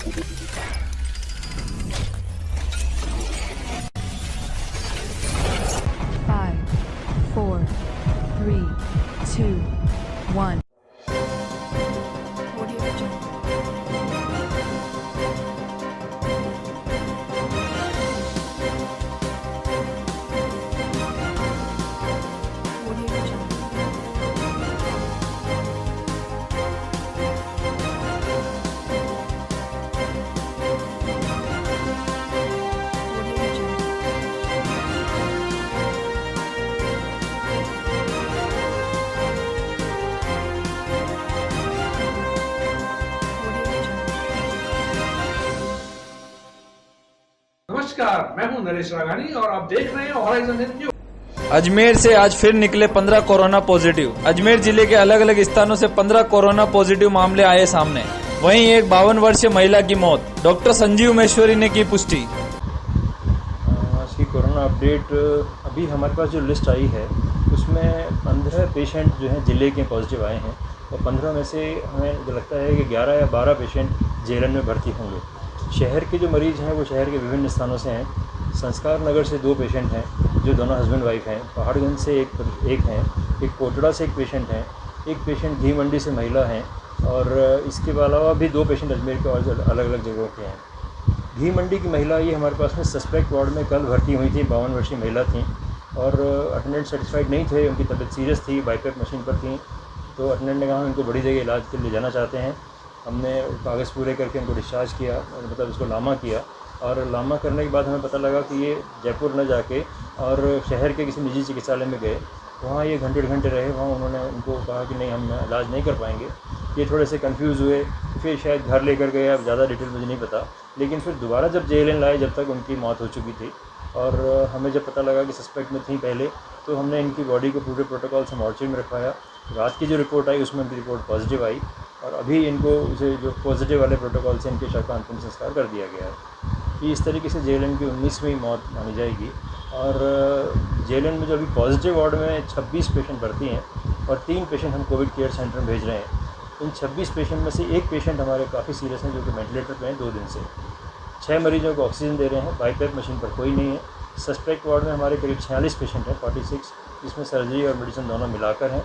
5, 4, 3, 2, 1. नमस्कार, मैं हूं नरेश राघानी और आप देख रहे हैं हॉराइजन न्यूज। अजमेर से आज फिर निकले 15 कोरोना पॉजिटिव। अजमेर जिले के अलग अलग स्थानों से 15 कोरोना पॉजिटिव मामले आए सामने। वहीं एक 52 वर्षीय महिला की मौत। डॉक्टर संजीव महेश्वरी ने की पुष्टि। आज की कोरोना अपडेट अभी हमारे पास जो लिस्ट आई है उसमें 15 पेशेंट जो हैं जिले के पॉजिटिव आए हैं और 15 में से हमें लगता है कि 11 या 12 पेशेंट जेएलएन में भर्ती होंगे। शहर के जो मरीज़ हैं वो शहर के विभिन्न स्थानों से हैं। संस्कार नगर से 2 पेशेंट हैं जो दोनों हस्बैंड वाइफ हैं। पहाड़गंज से एक हैं, एक कोटड़ा से एक पेशेंट हैं, एक पेशेंट घी मंडी से महिला हैं और इसके अलावा भी 2 पेशेंट अजमेर के और अलग अलग जगहों के हैं। घी मंडी की महिला ये हमारे पास में सस्पेक्ट वार्ड में कल भर्ती हुई थी। 52 वर्षीय महिला थी और अटेंडेंट सेटिस्फाइड नहीं थे, उनकी तबीयत सीरियस थी, बाईपैप मशीन पर थी। तो अटेंडेंट ने कहा उनको बड़ी जगह इलाज के लिए जाना चाहते हैं। हमने कागज़ पूरे करके उनको डिस्चार्ज किया, मतलब उसको लामा किया और लामा करने के बाद हमें पता लगा कि ये जयपुर न जाके और शहर के किसी निजी चिकित्सालय में गए। वहाँ ये घंटे रहे। वहाँ उन्होंने उनको कहा कि नहीं, हम इलाज नहीं कर पाएंगे। ये थोड़े से कंफ्यूज हुए, फिर शायद घर लेकर गए। अब ज़्यादा डिटेल मुझे नहीं पता, लेकिन फिर दोबारा जब जेएलएन लाए जब तक उनकी मौत हो चुकी थी और हमें जब पता लगा कि सस्पेक्ट में थी पहले, तो हमने इनकी बॉडी को पूरे प्रोटोकॉल से मॉर्चरी में रखवाया। रात की जो रिपोर्ट आई उसमें उनकी रिपोर्ट पॉजिटिव आई और अभी इनको उसे जो पॉजिटिव वाले प्रोटोकॉल से इनके शव का अंतिम संस्कार कर दिया गया है। कि इस तरीके से जेएलएन की 19वीं मौत मानी जाएगी। और जेएलएन में जो अभी पॉजिटिव वार्ड में 26 पेशेंट भर्ती हैं और 3 पेशेंट हम कोविड केयर सेंटर में भेज रहे हैं। इन 26 पेशेंट में से एक पेशेंट हमारे काफ़ी सीरियस हैं जो कि वेंटिलेटर पर हैं 2 दिन से। 6 मरीजों को ऑक्सीजन दे रहे हैं, बाईपैप मशीन पर कोई नहीं है। सस्पेक्ट वार्ड में हमारे करीब 46 पेशेंट हैं, 46, जिसमें सर्जरी और मेडिसिन दोनों मिलाकर हैं।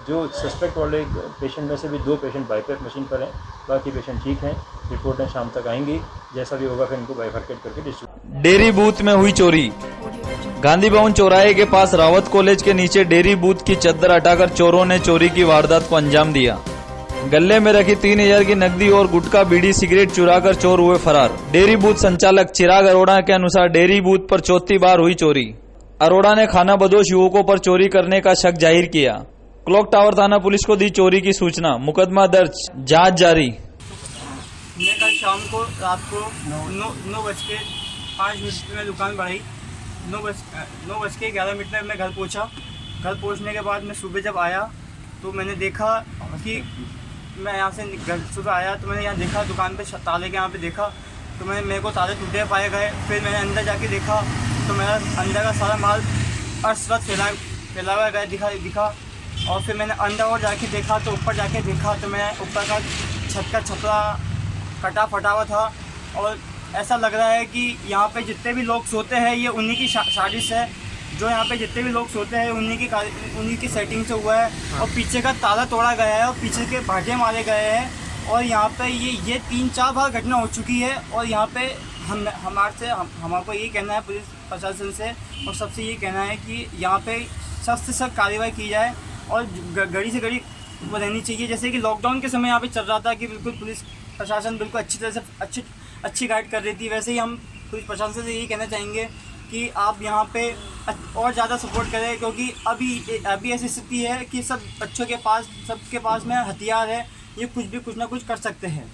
जो सस्पेक्ट वाले पेशेंट में से भी 2 पेशेंट बाईपैप मशीन पर हैं, बाकी पेशेंट ठीक हैं। रिपोर्टें शाम तक आएंगी, जैसा भी होगा फिर इनको बाइफरकेट करके डिस्ट्रीब्यूट। डेयरी बूथ में हुई चोरी। गांधी भवन चौराहे के पास रावत कॉलेज के नीचे डेयरी बूथ की चद्दर हटाकर चोरों ने चोरी की वारदात को अंजाम दिया। गले में रखी 3000 की नकदी और गुटखा, बीड़ी, सिगरेट चुराकर चोर हुए फरार। डेयरी बूथ संचालक चिराग अरोड़ा के अनुसार डेयरी बूथ पर चौथी बार हुई चोरी। अरोड़ा ने खानाबदोश युवकों पर चोरी करने का शक जाहिर किया। क्लॉक टावर थाना पुलिस को दी चोरी की सूचना। मुकदमा दर्ज, जांच जारी। मैं कल शाम को रात को 9:05 में दुकान बढ़ाई। 9:11 में मैं घर पहुंचा। घर पहुंचने के बाद मैं सुबह जब आया तो मैंने देखा कि मैं यहाँ से घर सुबह आया तो मैंने यहाँ देखा दुकान पे ताले के यहाँ पे देखा तो मेरे को ताले टूटे पाए गए। फिर मैंने अंदर जाके देखा तो मेरा अंदर का सारा माल अरसरत फैला हुआ गया दिखा। और फिर मैंने अंदर और जाके देखा तो ऊपर जाके देखा तो मैं ऊपर का छत का छपरा कटा फटा हुआ था। और ऐसा लग रहा है कि यहाँ पे जितने भी लोग सोते हैं ये उन्हीं की साजिश है। जो यहाँ पे जितने भी लोग सोते हैं उन्हीं की सेटिंग से हुआ है। और पीछे का ताला तोड़ा गया है और पीछे के भाटे मारे गए हैं। और यहाँ पे ये 3-4 बार घटना हो चुकी है। और यहाँ पे हमारे ये कहना है पुलिस प्रशासन से और सबसे ये कहना है कि यहाँ पे सख्त से सख्त कार्रवाई की जाए और घड़ी से घड़ी वो रहनी चाहिए। जैसे कि लॉकडाउन के समय यहाँ पे चल रहा था कि बिल्कुल पुलिस प्रशासन बिल्कुल अच्छी तरह से अच्छी गाइड कर रही थी, वैसे ही हम पुलिस प्रशासन से यही कहना चाहेंगे कि आप यहाँ पे और ज़्यादा सपोर्ट करें। क्योंकि अभी ऐसी स्थिति है कि सबके पास में हथियार है, ये कुछ ना कुछ कर सकते हैं।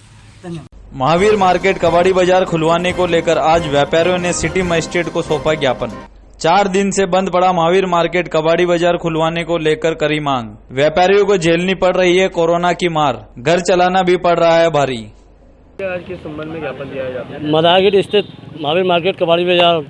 धन्यवाद। महावीर मार्केट कबाड़ी बाजार खुलवाने को लेकर आज व्यापारियों ने सिटी मजिस्ट्रेट को सौंपा ज्ञापन। 4 दिन से बंद पड़ा महावीर मार्केट कबाड़ी बाजार खुलवाने को लेकर करी मांग। व्यापारियों को झेलनी पड़ रही है कोरोना की मार, घर चलाना भी पड़ रहा है भारी। आज के संबंध में ज्ञापन दिया जाता है। मदारगढ़ स्थित महावीर मार्केट कबाड़ी बाजार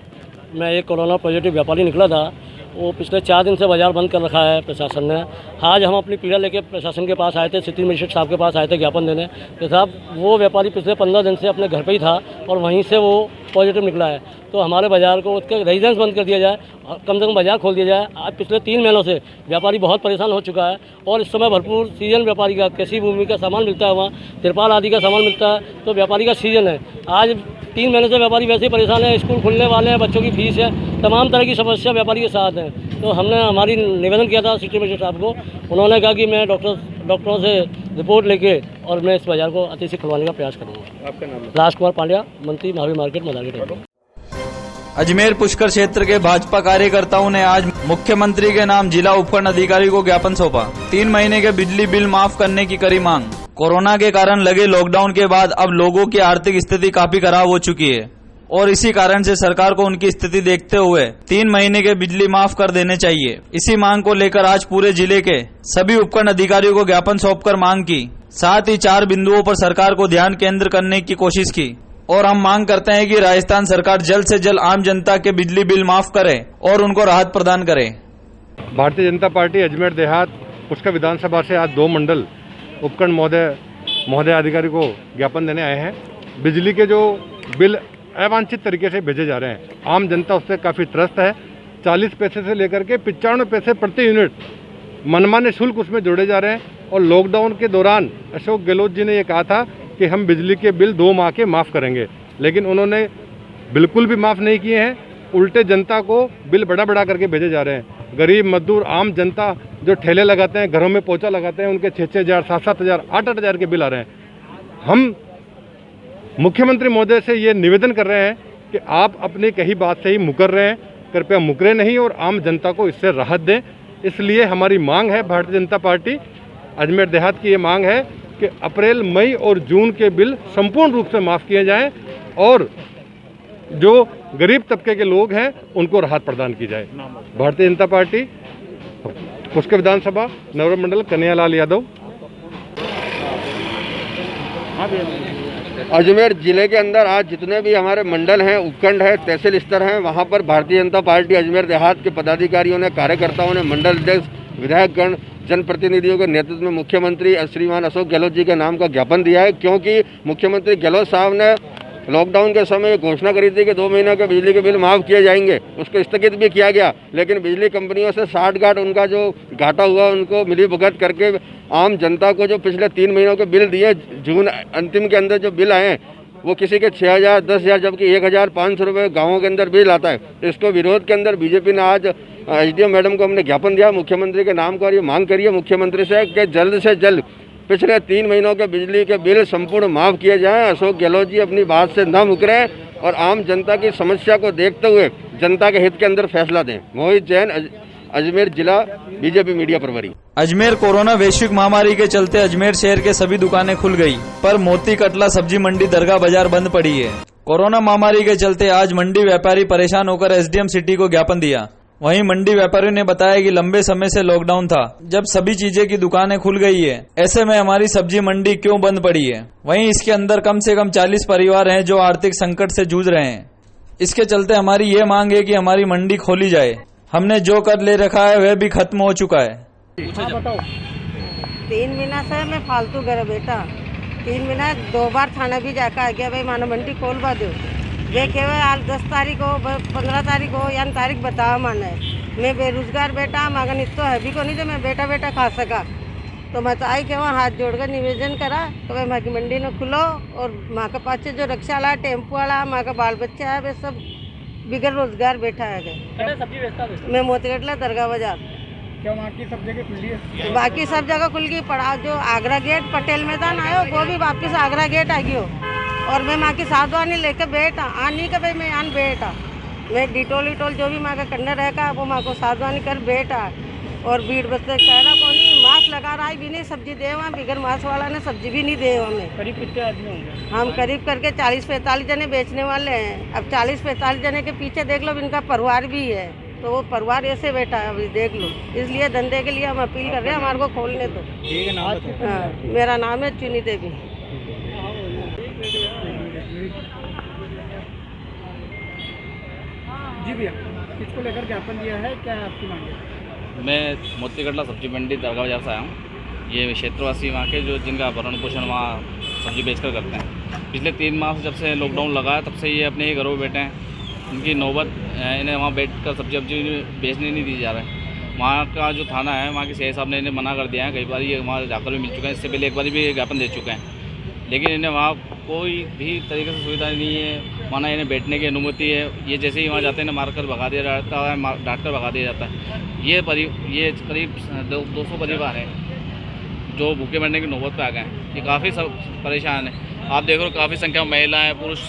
में एक कोरोना पॉजिटिव व्यापारी निकला था वो पिछले 4 दिन से बाज़ार बंद कर रखा है प्रशासन ने। आज हम अपनी पीड़ा लेके प्रशासन के पास आए थे, सिटी मजिस्ट्रेट साहब के पास आए थे ज्ञापन देने कि साहब वो व्यापारी पिछले 15 दिन से अपने घर पे ही था और वहीं से वो पॉजिटिव निकला है, तो हमारे बाज़ार को उसके रेजिडेंस बंद कर दिया जाए और कम से कम बाज़ार खोल दिया जाए। आज पिछले 3 महीनों से व्यापारी बहुत परेशान हो चुका है और इस समय भरपूर सीजन व्यापारी का कृषि भूमि का सामान मिलता है, वहाँ तिरपाल आदि का सामान मिलता है, तो व्यापारी का सीजन है। आज 3 महीने से व्यापारी वैसे ही परेशान है, स्कूल खुलने वाले हैं, बच्चों की फीस है, तमाम तरह की समस्या व्यापारी के साथ है। तो हमने हमारी निवेदन किया था सिटी मजिस्ट्रेट साहब को, उन्होंने कहा कि मैं डॉक्टरों से रिपोर्ट लेके और मैं इस बाज़ार को अति शीघ्र खुलवाने का प्रयास करूँगा। आपका नाम? राजकुमार पांड्या, मंत्री महावीर मार्केट मदारगढ़। अजमेर पुष्कर क्षेत्र के भाजपा कार्यकर्ताओं ने आज मुख्यमंत्री के नाम जिला उपखंड अधिकारी को ज्ञापन सौंपा। 3 महीने के बिजली बिल माफ करने की करी मांग। कोरोना के कारण लगे लॉकडाउन के बाद अब लोगों की आर्थिक स्थिति काफी खराब हो चुकी है और इसी कारण से सरकार को उनकी स्थिति देखते हुए 3 महीने के बिजली माफ कर देने चाहिए। इसी मांग को लेकर आज पूरे जिले के सभी उपखंड अधिकारियों को ज्ञापन सौंपकर मांग की। साथ ही 4 बिंदुओं पर सरकार को ध्यान केंद्र करने की कोशिश की और हम मांग करते हैं कि राजस्थान सरकार जल्द से जल्द आम जनता के बिजली बिल माफ करे और उनको राहत प्रदान करे। भारतीय जनता पार्टी अजमेर देहात पुष्कर विधानसभा से आज 2 मंडल उपखंड महोदय अधिकारी को ज्ञापन देने आए हैं। बिजली के जो बिल अवांछित तरीके से भेजे जा रहे हैं, आम जनता उससे काफ़ी त्रस्त है। 40 पैसे से लेकर के 95 पैसे प्रति यूनिट मनमाने शुल्क उसमें जोड़े जा रहे हैं और लॉकडाउन के दौरान अशोक गहलोत जी ने ये कहा था कि हम बिजली के बिल 2 माह के माफ़ करेंगे, लेकिन उन्होंने बिल्कुल भी माफ़ नहीं किए हैं। उल्टे जनता को बिल बढ़ा करके भेजे जा रहे हैं। गरीब मजदूर आम जनता जो ठेले लगाते हैं, घरों में पोछा लगाते हैं, उनके 6-6 हज़ार, 7-7 हज़ार, 8-8 हज़ार के बिल आ रहे हैं। हम मुख्यमंत्री महोदय से ये निवेदन कर रहे हैं कि आप अपनी कही बात से ही मुकर रहे हैं, कृपया मुकरे नहीं और आम जनता को इससे राहत दें। इसलिए हमारी मांग है, भारतीय जनता पार्टी अजमेर देहात की ये मांग है कि अप्रैल, मई और जून के बिल संपूर्ण रूप से माफ़ किए जाएं और जो गरीब तबके के लोग हैं उनको राहत प्रदान की जाए। भारतीय जनता पार्टी पुष्कर विधानसभा नवर मंडल कन्हैयालाल यादव। अजमेर जिले के अंदर आज जितने भी हमारे मंडल हैं, उपखंड है, तहसील स्तर हैं, वहाँ पर भारतीय जनता पार्टी अजमेर देहात के पदाधिकारियों ने, कार्यकर्ताओं ने, मंडल अध्यक्ष, विधायकगण, जनप्रतिनिधियों के नेतृत्व में मुख्यमंत्री श्रीमान अशोक गहलोत जी के नाम का ज्ञापन दिया है, क्योंकि मुख्यमंत्री गहलोत साहब ने लॉकडाउन के समय घोषणा करी थी कि 2 महीनों के बिजली के बिल माफ़ किए जाएंगे। उसको स्थगित भी किया गया, लेकिन बिजली कंपनियों से साठगांठ उनका जो घाटा हुआ उनको मिली भगत करके आम जनता को जो पिछले 3 महीनों के बिल दिए, जून अंतिम के अंदर जो बिल आए वो किसी के 6,000, 10,000 जबकि 1,500 रुपये गाँवों के अंदर बिल आता है। इसको विरोध के अंदर बीजेपी ने आज SDM मैडम को हमने ज्ञापन दिया मुख्यमंत्री के नाम पर। ये मांग करिए मुख्यमंत्री से कि जल्द से जल्द पिछले 3 महीनों के बिजली के बिल संपूर्ण माफ़ किए जाएं। अशोक गहलोत जी अपनी बात से न मुकरें और आम जनता की समस्या को देखते हुए जनता के हित के अंदर फैसला दें। मोहित जैन, अजमेर जिला बीजेपी मीडिया प्रभारी। अजमेर कोरोना वैश्विक महामारी के चलते अजमेर शहर के सभी दुकानें खुल गई, पर मोती कटला सब्जी मंडी दरगाह बाजार बंद पड़ी है। कोरोना महामारी के चलते आज मंडी व्यापारी परेशान होकर SDM सिटी को ज्ञापन दिया। वहीं मंडी व्यापारियों ने बताया कि लंबे समय से लॉकडाउन था, जब सभी चीजें की दुकानें खुल गई है, ऐसे में हमारी सब्जी मंडी क्यों बंद पड़ी है। वहीं इसके अंदर कम से कम 40 परिवार हैं जो आर्थिक संकट से जूझ रहे हैं। इसके चलते हमारी ये मांग है कि हमारी मंडी खोली जाए। हमने जो कर ले रखा है वह भी खत्म हो चुका है। 3 महीना से मैं फालतू घर बेटा, 3 महीना 2 बार थाना भी जाकर आ गया, भाई मानो मंडी खोलवा दो। वे केवल आज 10 तारीख हो, 15 तारीख हो, या तारीख बताओ माने। मैं बेरोजगार बेटा, मगर इतो है भी को नहीं जो मैं बेटा खा सका। तो मैं तो आई के वहाँ हाथ जोड़कर निवेदन करा तो भाई माँ की मंडी ने खुलो और माँ के पाछे जो रिक्शा वाला, टेम्पो वाला, माँ का बाल बच्चा है, वे सब बिगड़ रोजगार बैठा है। मैं मोतीकटला दरगाह बाजार। क्या वहाँ की सब जगह खुली है? बाकी सब जगह खुल गई। पड़ा जो आगरा गेट पटेल मैदान आयो वो भी वापिस आगरा गेट आ गयो। और मैं माँ की सावधानी लेकर बैठा आनी का भाई मैं आन बैठा, मैं डिटोल जो भी माँ का करना रहेगा वो माँ को सावधानी कर बैठा। और भीड़ बस्ते कहना को नहीं, मास्क लगा रहा है भी नहीं, सब्जी दे वहाँ बिगर मास्क वाला ने सब्जी भी नहीं दे हमें। करीब कितने आदमी होंगे? हम करीब करके 40-45 जने बेचने वाले हैं। अब 40-45 जने के पीछे देख लो इनका परिवार भी है, तो वो परिवार ऐसे बैठा है अभी देख लो। इसलिए धंधे के लिए हम अपील कर रहे हैं हमारे को खोलने दो। हाँ, मेरा नाम है चुनी देवी। जी भैया। किसको लेकर ज्ञापन दिया है, क्या आपकी मांग है? मैं मोतीगढ़ला सब्जी मंडी दरगाह बाजार से आया हूँ। ये क्षेत्रवासी वहाँ के जो जिनका भरण पोषण वहाँ सब्जी बेचकर करते हैं, पिछले 3 माह से जब से लॉकडाउन लगा है तब से ये अपने ही घरों में बैठे हैं। उनकी नौबत इन्हें वहाँ बैठकर सब्जी बेचने नहीं दी जा रहा है। वहाँ का जो थाना है, वहाँ के सीआई साहब ने इन्हें मना कर दिया है। कई बार ये वहाँ जाकर भी मिल चुके हैं, इससे पहले एक बार भी ज्ञापन दे चुके हैं, लेकिन इन्हें वहाँ कोई भी तरीके से सुविधा नहीं है। माना इन्हें बैठने की अनुमति है, ये जैसे ही वहाँ जाते हैं मारकर भगा दिया जाता है, डांट कर भगा दिया जाता है। ये करीब 200 परिवार हैं जो भूखे मरने की नौबत पे आ गए हैं। ये काफ़ी सब परेशान है। आप देख रहे हो काफ़ी संख्या में महिलाएँ पुरुष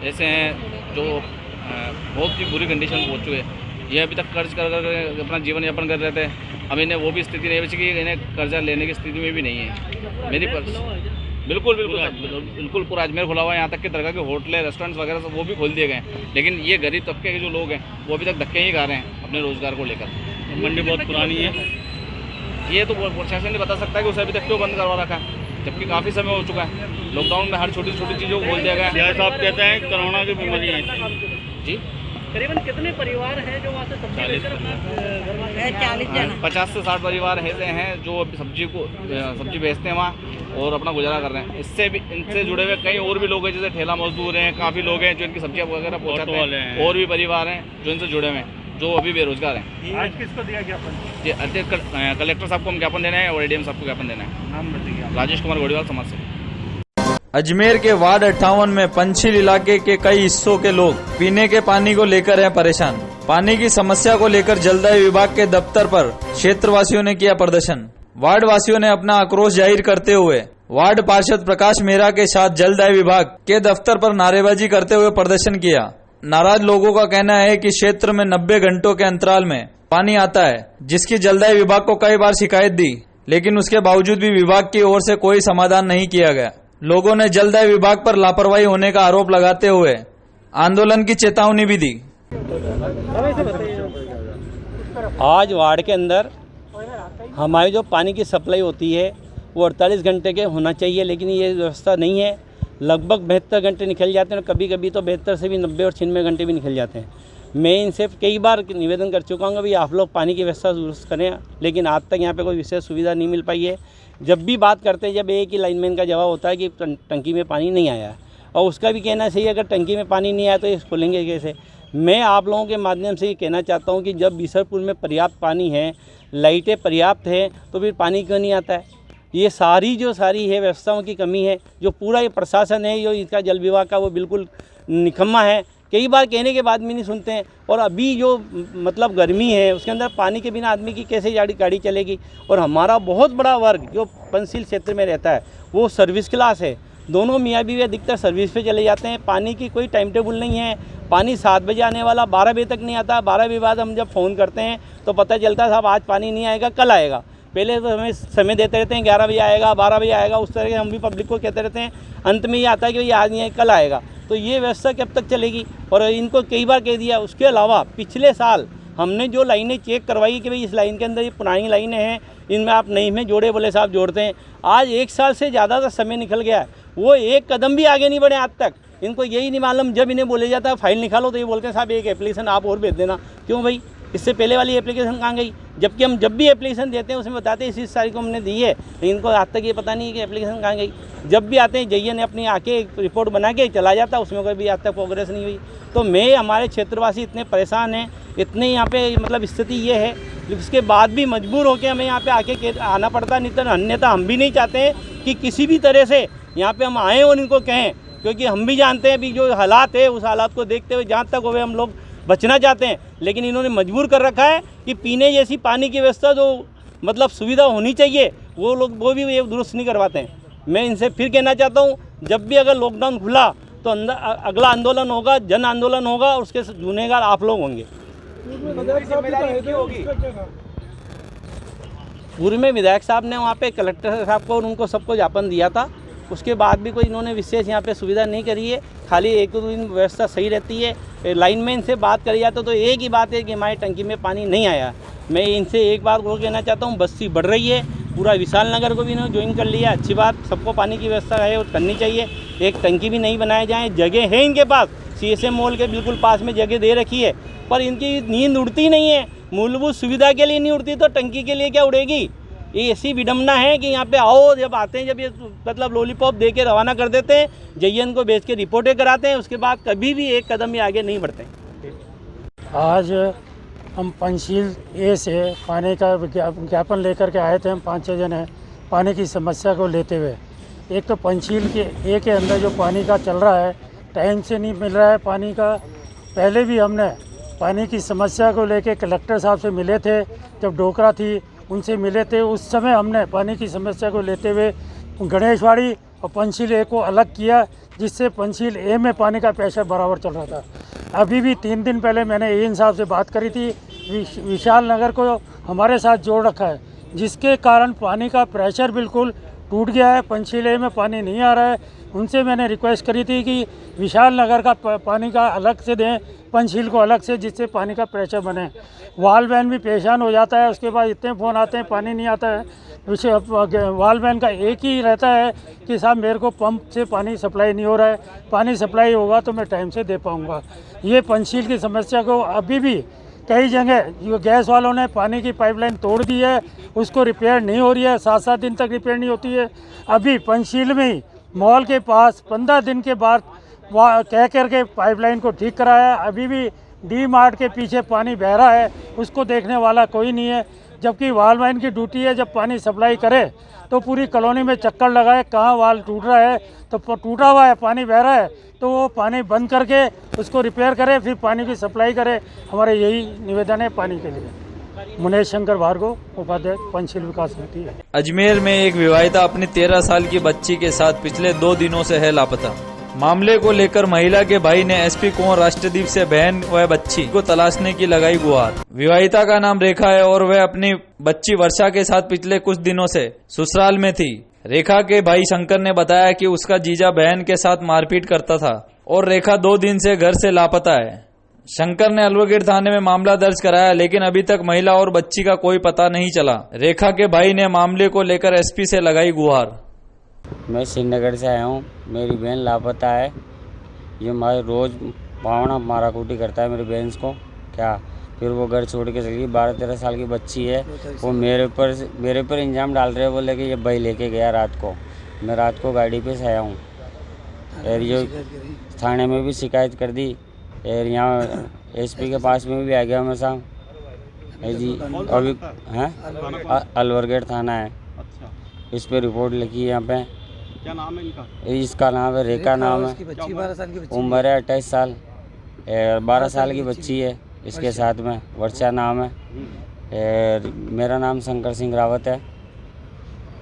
ऐसे हैं जो बहुत ही बुरी कंडीशन में पहुँच चुके हैं। ये अभी तक कर्ज कर अपना जीवन यापन कर रहे थे। अब इन्हें वो भी स्थिति नहीं बची कि इन्हें कर्जा लेने की स्थिति में भी नहीं है। मेरी बिल्कुल पूरा अजमेर खुला हुआ है, यहाँ तक कि दरगाह के होटलें रेस्टोरेंट्स वगैरह सब वो भी खोल दिए गए हैं। लेकिन ये गरीब तबके के जो लोग हैं वो अभी तक धक्के ही खा रहे हैं अपने रोज़गार को लेकर। मंडी बहुत पुरानी है, ये तो प्रशासन नहीं बता सकता कि उसे अभी तक क्यों बंद करवा रखा है, जबकि काफ़ी समय हो चुका है। लॉकडाउन में हर छोटी छोटी चीज़ों को खोल दिया गया है। साहब कहते हैं कोरोना की बीमारी है जी। करीबन कितने परिवार हैं जो वहाँ से सब्जी लेकर अपना 50 से 60 परिवार ऐसे हैं जो अभी सब्जी बेचते हैं वहाँ और अपना गुजारा कर रहे हैं। इनसे जुड़े हुए कई और भी लोग हैं, जैसे ठेला मजदूर हैं, काफ़ी लोग हैं जो इनकी सब्जियाँ वगैरह पहुँचाते हैं। और भी परिवार हैं जो इनसे जुड़े हुए हैं, जो अभी बेरोजगार हैं। आज किसको दिया ज्ञापन? जी, कलेक्टर साहब को हम ज्ञापन देना है और एडीएम साहब को ज्ञापन देना है। नाम बताइए। राजेश कुमार गोड़ीवाल, समाज से। अजमेर के वार्ड 58 में पंचशील इलाके के कई हिस्सों के लोग पीने के पानी को लेकर हैं परेशान। पानी की समस्या को लेकर जलदाय विभाग के दफ्तर पर क्षेत्रवासियों ने किया प्रदर्शन। वार्ड वासियों ने अपना आक्रोश जाहिर करते हुए वार्ड पार्षद प्रकाश मेहरा के साथ जलदाय विभाग के दफ्तर पर नारेबाजी करते हुए प्रदर्शन किया। नाराज लोगों का कहना है कि क्षेत्र में 90 घंटों के अंतराल में पानी आता है, जिसकी जलदाय विभाग को कई बार शिकायत दी, लेकिन उसके बावजूद भी विभाग की ओर से कोई समाधान नहीं किया गया। लोगों ने जलदाय विभाग पर लापरवाही होने का आरोप लगाते हुए आंदोलन की चेतावनी भी दी। आज वार्ड के अंदर हमारी जो पानी की सप्लाई होती है वो 48 घंटे के होना चाहिए, लेकिन ये व्यवस्था नहीं है। लगभग 72 घंटे निकल जाते हैं और कभी कभी तो 72 से भी 90 और 96 घंटे भी निकल जाते हैं। मैं इनसे कई बार निवेदन कर चुका हूँ कि आप लोग पानी की व्यवस्था दुरुस्त करें, लेकिन आज तक यहाँ पे कोई विशेष सुविधा नहीं मिल पाई है। जब भी बात करते हैं, जब एक ही लाइनमैन का जवाब होता है कि टंकी में पानी नहीं आया है, और उसका भी कहना सही है अगर टंकी में पानी नहीं आया तो ये खोलेंगे कैसे। मैं आप लोगों के माध्यम से ये कहना चाहता हूँ कि जब बीसरपुर में पर्याप्त पानी है, लाइटें पर्याप्त है, तो फिर पानी क्यों नहीं आता है। ये सारी है व्यवस्थाओं की कमी है। जो पूरा ये प्रशासन है, जो इसका जल विभाग का, वो बिल्कुल निकम्मा है। कई बार कहने के बाद भी नहीं सुनते हैं। और अभी जो मतलब गर्मी है उसके अंदर पानी के बिना आदमी की कैसे गाड़ी चलेगी। और हमारा बहुत बड़ा वर्ग जो पंचशील क्षेत्र में रहता है वो सर्विस क्लास है। दोनों मियाँ बीवी अधिकतर सर्विस पे चले जाते हैं। पानी की कोई टाइम टेबल नहीं है। पानी 7 बजे आने वाला 12 बजे तक नहीं आता। 12 बजे बाद हम जब फ़ोन करते हैं तो पता चलता है साहब आज पानी नहीं आएगा, कल आएगा। पहले तो हमें समय देते रहते हैं 11 बजे आएगा, 12 बजे आएगा, उस तरह के हम भी पब्लिक को कहते रहते हैं। अंत में ये आता है कि भाई आज नहीं आएगा, कल आएगा। तो ये व्यवस्था कब तक चलेगी। और इनको कई बार कह दिया। उसके अलावा पिछले साल हमने जो लाइनें चेक करवाई कि भाई इस लाइन के अंदर ये पुरानी लाइनें हैं, इनमें आप नई में जोड़े बोले साहब जोड़ते हैं। आज 1 साल से ज़्यादा का समय निकल गया है, वो एक कदम भी आगे नहीं बढ़े आज तक। इनको यही नहीं मालूम। जब इन्हें बोले जाता है फाइल निकालो तो ये बोलते हैं साहब एक एप्लीकेशन आप और भेज देना। क्यों भाई, इससे पहले वाली एप्लीकेशन कहाँ गई। जबकि हम जब भी एप्लीकेशन देते हैं उसमें बताते हैं इस तारीख को हमने दी है, इनको आज तक ये पता नहीं है कि एप्लीकेशन कहाँ गई। जब भी आते हैं जैन ने अपनी आके रिपोर्ट बना के चला जाता, उसमें कोई भी आज तक प्रोग्रेस नहीं हुई। तो मैं हमारे क्षेत्रवासी इतने परेशान हैं, इतने यहाँ पे मतलब स्थिति ये है, इसके बाद भी मजबूर होकर हमें यहाँ पे आके आना पड़ता। नहीं तो अन्यथा हम भी नहीं चाहते हैं कि किसी भी तरह से यहाँ पे हम आएँ और इनको कहें, क्योंकि हम भी जानते हैं अभी जो हालात है उस हालात को देखते हुए जहाँ तक हो हम लोग बचना चाहते हैं। लेकिन इन्होंने मजबूर कर रखा है कि पीने जैसी पानी की व्यवस्था जो मतलब सुविधा होनी चाहिए वो लोग वो भी ये दुरुस्त नहीं करवाते हैं। मैं इनसे फिर कहना चाहता हूँ, जब भी अगर लॉकडाउन खुला तो अगला आंदोलन होगा, जन आंदोलन होगा, और उसके जुनेगार आप लोग होंगे। पूर्व में विधायक साहब ने वहाँ पे कलेक्टर साहब को और उनको सबको ज्ञापन दिया था। उसके बाद भी कोई इन्होंने विशेष यहाँ पे सुविधा नहीं करी है। खाली एक दो दिन व्यवस्था सही रहती है। लाइनमैन से बात करी जाती तो एक ही बात है कि हमारी टंकी में पानी नहीं आया। मैं इनसे एक बात वो कहना चाहता हूँ, बस्ती बढ़ रही है, पूरा विशाल नगर को भी इन्होंने ज्वाइन कर लिया। अच्छी बात, सबको पानी की व्यवस्था है वो करनी चाहिए। एक टंकी भी नहीं बनाए जाए। जगह है इनके पास, CSM मॉल के बिल्कुल पास में जगह दे रखी है, पर इनकी नींद उड़ती नहीं है। मूलभूत सुविधा के लिए नहीं उड़ती तो टंकी के लिए क्या उड़ेगी? ये ऐसी विडम्बना है कि यहाँ पे आओ, जब आते हैं जब ये मतलब लॉलीपॉप दे के रवाना कर देते हैं, JN को भेज के रिपोर्टें कराते हैं, उसके बाद कभी भी एक कदम भी आगे नहीं बढ़ते। आज हम पंचशील ए से पानी का ज्ञापन लेकर के आए थे। हम 5-6 जन हैं पानी की समस्या को लेते हुए। एक तो पंचशील के ए के अंदर जो पानी का चल रहा है, टाइम से नहीं मिल रहा है पानी का। पहले भी हमने पानी की समस्या को लेके कलेक्टर साहब से मिले थे, जब डोकरा थी उनसे मिले थे। उस समय हमने पानी की समस्या को लेते हुए गणेशवाड़ी और पंचशील ए को अलग किया, जिससे पंचशील ए में पानी का प्रेशर बराबर चल रहा था। अभी भी 3 दिन पहले मैंने एन साहब से बात करी थी, विशाल नगर को हमारे साथ जोड़ रखा है, जिसके कारण पानी का प्रेशर बिल्कुल टूट गया है। पंचशील ए में पानी नहीं आ रहा है। उनसे मैंने रिक्वेस्ट करी थी कि विशाल नगर का पानी का अलग से दें, पंचशील को अलग से, जिससे पानी का प्रेशर बने। वालमैन भी परेशान हो जाता है, उसके बाद इतने फ़ोन आते हैं, पानी नहीं आता है। वालमैन का एक ही रहता है कि साहब मेरे को पंप से पानी सप्लाई नहीं हो रहा है, पानी सप्लाई होगा तो मैं टाइम से दे पाऊँगा। ये पंचशील की समस्या को अभी भी कई जगह जो गैस वालों ने पानी की पाइपलाइन तोड़ दी है, उसको रिपेयर नहीं हो रही है, 7-7 दिन तक रिपेयर नहीं होती है। अभी पंचशील में ही मॉल के पास 15 दिन के बाद कह करके पाइपलाइन को ठीक कराया। अभी भी डी मार्ट के पीछे पानी बह रहा है, उसको देखने वाला कोई नहीं है। जबकि वालमैन की ड्यूटी है जब पानी सप्लाई करे तो पूरी कॉलोनी में चक्कर लगाए, कहाँ वाल टूट रहा है, तो टूटा हुआ है, पानी बह रहा है तो वो पानी बंद करके उसको रिपेयर करे, फिर पानी की सप्लाई करे। हमारे यही निवेदन है पानी के लिए। मुनेश शंकर भार्गव, उपाध्यक्ष पंचशील विकास समिति है। अजमेर में एक विवाहिता अपनी 13 साल की बच्ची के साथ पिछले 2 दिनों से है लापता। मामले को लेकर महिला के भाई ने SP कुंवर राष्ट्रदीप से बहन व बच्ची को तलाशने की लगाई गुहार। विवाहिता का नाम रेखा है और वह अपनी बच्ची वर्षा के साथ पिछले कुछ दिनों से ससुराल में थी। रेखा के भाई शंकर ने बताया कि उसका जीजा बहन के साथ मारपीट करता था और रेखा 2 दिन से घर से लापता है। शंकर ने अलवर थाने में मामला दर्ज कराया, लेकिन अभी तक महिला और बच्ची का कोई पता नहीं चला। रेखा के भाई ने मामले को लेकर SP से लगाई गुहार। मैं श्रीनगर से आया हूँ, मेरी बहन लापता है। ये हमारे रोज़ भावना माराकूटी करता है मेरी बहन को, क्या फिर वो घर छोड़ के चली गई। 12-13 साल की बच्ची है, वो मेरे पर इल्ज़ाम डाल रहे हैं, बोले कि ये भाई लेके गया रात को। मैं रात को गाड़ी पे से आया हूँ और ये थाने में भी शिकायत कर दी और यहाँ SP के पास में भी आ गया मैं साहब जी। अभी हैं अलवर थाना है, इस पे रिपोर्ट लिखी है। यहाँ पे क्या नाम है इनका? इसका नाम है रेखा नाम है, उम्र है 28 साल, 12 साल की बच्ची है इसके साथ में, वर्षा नाम है। मेरा नाम शंकर सिंह रावत है।